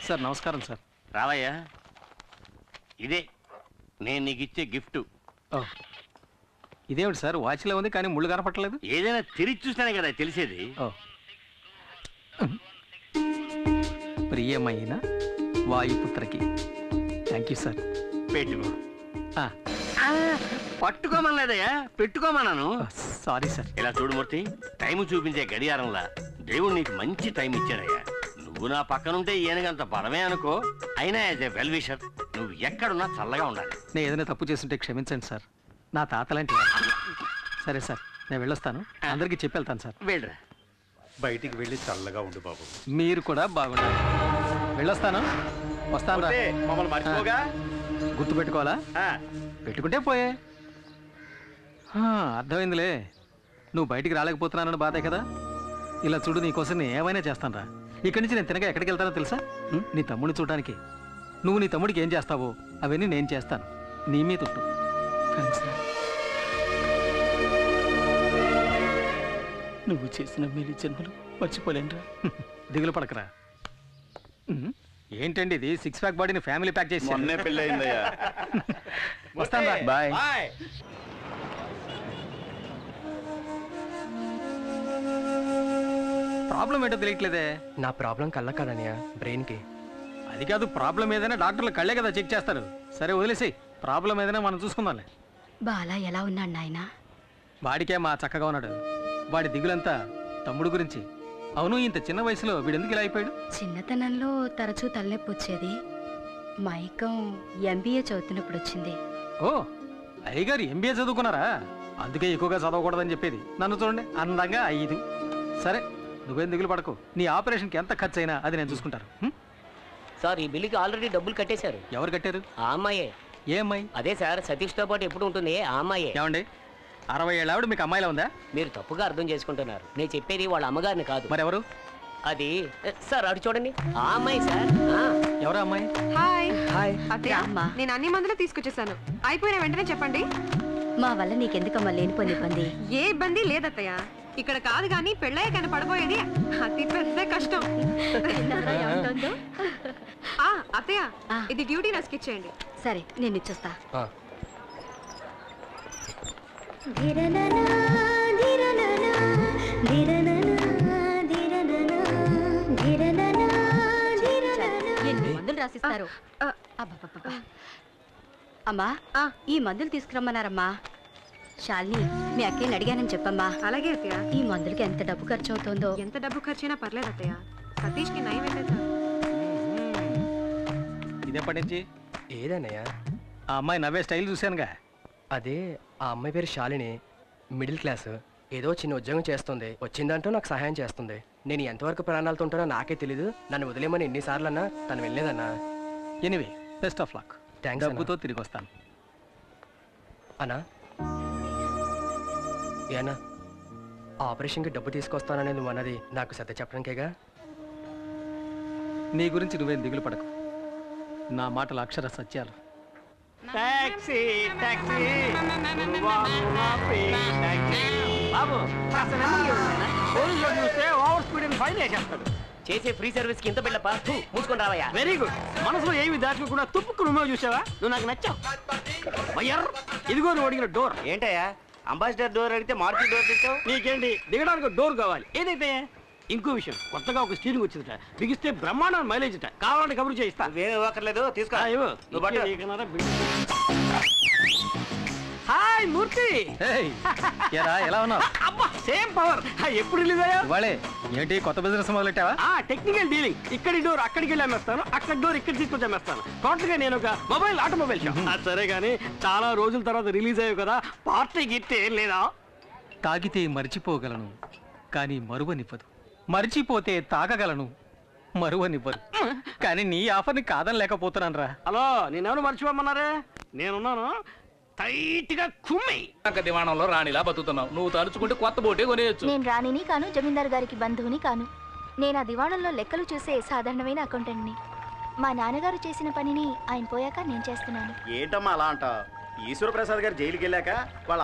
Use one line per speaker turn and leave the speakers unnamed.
Sir నమస్కారం sir.
రావయ్యా, ఇదే నేను నీకు ఇచ్చే గిఫ్ట్.
ఇదేమిటి సార్, వాచ్లో ఉంది కానీ ముళ్ళు కనపట్టలేదు.
ఏదైనా తిరిగి చూస్తేనే కదా తెలిసేది.
ప్రియమైన వాయుపుత్రకి. Thank you sir.
పెట్టుకో. పట్టుకోమనలేదయ్యా, పెట్టుకోమన్నాను.
Sorry sir.
ఇలా చూడు మూర్తి, టైం చూపించే గడియారంలా దేవుడు నీకు మంచి టైం ఇచ్చాడయ్యా. నువ్వు నా పక్కనుంటే ఈయనకంత బలమే అనుకో. అయినా యాజ్ ఏ వెల్ విషర్ నువ్వు ఎక్కడున్నా చల్లగా ఉండాలి.
నేను ఏదైనా తప్పు చేస్తుంటే క్షమించండి సార్, నా తాతలాంటి వారు. సరే సార్, నేను వెళ్ళొస్తాను. అందరికీ చెప్పి వెళ్తాను సార్.
వెళ్ళరా.
బయటికి వెళ్ళి చల్లగా ఉండు బాబు.
మీరు కూడా బాగుండాలి. వెళ్ళొస్తాను. వస్తాను రా.
మమ్మల్ని మర్చిపోగా.
గుర్తు పెట్టుకోవాలా? పెట్టుకుంటే పోయే. అర్థమైందిలే, నువ్వు బయటికి రాలేకపోతున్నానని బాధే కదా. ఇలా చూడు, నీకోసం నేను ఏమైనా చేస్తాను రా. ఇక్కడి నుంచి నేను తినగా ఎక్కడికి వెళ్తానో తెలుసా? నీ తమ్ముడిని చూడడానికి. నువ్వు నీ తమ్ముడికి ఏం చేస్తావో అవన్నీ నేను చేస్తాను. నీ మీద తుట్టు. నువ్వు చేసిన మేలు జన్మలు మర్చిపోలేనురా. దిగులు పడకరా. ఏంటండి ఇది, 6 ప్యాక్ బాడీని ఫ్యామిలీ ప్యాక్ చేసి
పెళ్ళి అయిందయ్యా.
వస్తాను. బాయ్. ప్రాబ్లం ఏంటో తెలియట్లేదే.
నా ప్రాబ్లం కళ్ళ కాదనియా, బ్రెయిన్ కి.
అది కాదు, ప్రాబ్లం ఏదైనా డాక్టర్లు కళ్ళే కదా చెక్ చేస్తారు. సరే వదిలేసి, ప్రాబ్లం ఏదైనా మనం చూసుకుందాంలే.
బాలా ఎలా ఉన్నాడు నాయనా?
వాడికే మా చక్కగా ఉన్నాడు. వాడి దిగులంతా తమ్ముడు గురించి. అవును, ఇంత చిన్న వయసులో వీడెందుకు ఇలా అయిపోయాడు?
చిన్నతనంలో తరచూ తలనొప్పి వచ్చేది. మైకం MBA చదువుతున్నప్పుడు వచ్చింది.
ఓ, అయ్యగారు MBA చదువుకున్నారా? అందుకే ఎక్కువగా చదవకూడదని చెప్పేది. నన్ను చూడండి, అందంగా 5. సరే, నువ్వేం దిగులు పడకు. నీ ఆపరేషన్కి ఎంత ఖర్చు అయినా అది నేను చూసుకుంటాను.
సార్, ఈ బిల్లుకి ఆల్రెడీ డబ్బులు కట్టేశారు.
ఎవరు కట్టారు?
ఆ అమ్మాయే.
ఏ అమ్మాయి?
అదే సార్, సతీష్తో పాటు ఎప్పుడు ఉంటుంది ఆ అమ్మాయే.
ఏమండి, 60 ఏళ్ళ ఆవిడ మీకు అమ్మాయిలా ఉందా?
మీరు తప్పుగా అర్థం చేసుకుంటున్నారు. నేను చెప్పేది వాళ్ళ అమ్మగారిని కాదు.
మరెవరు?
అది సార్, అటు చూడండి, ఆ అమ్మాయి సార్.
ఎవరా అమ్మాయి?
హాయ్.
హాయ్
అత్తయ్య, నేను అన్ని మందులు తీసుకొచ్చేసాను. అయిపోయిన వెంటనే చెప్పండి.
మా వల్ల నీకెందుకమ్మా లేనిపోని ఇబ్బంది?
ఏ ఇబ్బంది లేదత్తయ్య. ఇక్కడ కాదు కానీ పెళ్ళయ్య కానీ పడబోయేది అతి పెద్ద కష్టం. అత్తయ్య, ఇది డ్యూటీ నాకు ఇచ్చేయండి.
సరే, నేను ఇచ్చేస్తా. ఎన్ని మందులు రాసిస్తారు? అమ్మా, ఈ మందులు తీసుకురమ్మన్నారమ్మా. శాలిని, మీ అక్కని అడిగానని చెప్పమ్మా.
అలాగే అత్తయ్య.
ఈ మందులకి ఎంత డబ్బు ఖర్చు అవుతుందో?
ఎంత డబ్బు ఖర్చైనా పర్లేదు అత్తయ్య. సతీష్ కి నయం అయితే
ఇదేపటి నుంచి?
ఏదన్నయ్యా?
ఆ అమ్మాయి నవ్వే స్టైల్ చూశానుగా.
అదే, ఆ అమ్మాయి పేరు శాలిని, మిడిల్ క్లాస్. ఏదో చిన్న ఉద్యోగం చేస్తుంది. వచ్చిందంటూ నాకు సహాయం చేస్తుంది. నేను ఎంతవరకు ప్రాణాలతో ఉంటానో నాకే తెలీదు. నన్ను వదిలేమని ఎన్నిసార్లు అన్నా తను వెళ్ళలేదన్నా.
Anyway, best of luck.
Thanks.
డబ్బుతో తిరిగి వస్తాను.
అన్నా, ఏనా ఆపరేషన్కి డబ్బు తీసుకొస్తానని నువ్వు అన్నది నాకు సత్య చెప్పడానికేగా?
నీ గురించి నువ్వేం దిగులు పడకు. నా మాటలు అక్షర సత్యాలు.
చేసే ఫ్రీ సర్వీస్ కి ఇంత బిల్లపా? మూసుకొని రావయ్యా.
Very good. మనసులో ఏమి దాచుకోకుండా తుప్పుకు నువ్వే చూసావా? నువ్వు నాకు నచ్చావు. ఇదిగో నువ్వు అడిగిన డోర్.
ఏంటయ్యా, అంబాసిడర్ డోర్ అడిగితే మార్చి డోర్ తెచ్చావు?
నీకేంటి, దిగడానికి డోర్ కావాలి. ఏదైతే ఇంకో విషయం, కొత్తగా ఒక స్టీరింగ్ వచ్చిందట. బిగిస్తే బ్రహ్మాండం మైలేజ్ అట. కావాలంటే కబురు చేయిస్తా.
వేరే ఇవ్వక్కర్లేదు, తీసుకో.
హాయ్ మూర్తి. ఎలా ఉన్నావు? అబ్బా, సేమ్ పవర్. ఎప్పుడు రిలీజ్ అయ్యా? ఇవాళే. ఏంటి కొత్త బిజినెస్ మొదలెట్టావా? Technical dealing. ఇక్కడి డోర్ అక్కడికి వెళ్ళి అమ్మేస్తాను, అక్కడ డోర్ ఇక్కడ తీసుకొచ్చి అమ్మేస్తాను. టోటల్ గా నేను ఒక ఆటోమొబైల్ షాప్. సరే కానీ చాలా రోజుల తర్వాత రిలీజ్ అయ్యావు కదా, పార్టీ గిట్టే లేదా? తాగితే మరిచిపోగలను కానీ మరువనివ్వదు, మరిచిపోతే తాగగలను మరువనివ్వరు. కానీ నీ ఆఫర్ని కాదని లేకపోతున్నాను రా. హలో, నేనెవరు మర్చిపోమన్నారే? నేనున్నాను. టైట్ గా కుమ్మి
దివాణంలో రాణిలా బతుకుతున్నావు. నువ్వు తలుచుకుంటే కొత్త బోటే కొనేయచ్చు.
నేను రాణిని కాను, జమీందార్ గారికి బంధువుని కాను. నేను ఆ దివాణంలో లెక్కలు చూసే సాధారణమైన అకౌంటెంట్ని. మా నాన్నగారు చేసిన పనిని ఆయన పోయాక నేను చేస్తున్నాను.
ఏంటమ్మా అలా అంటావు? ఈశ్వర ప్రసాద్ గారు జైలుకి వెళ్ళాక వాళ్ళ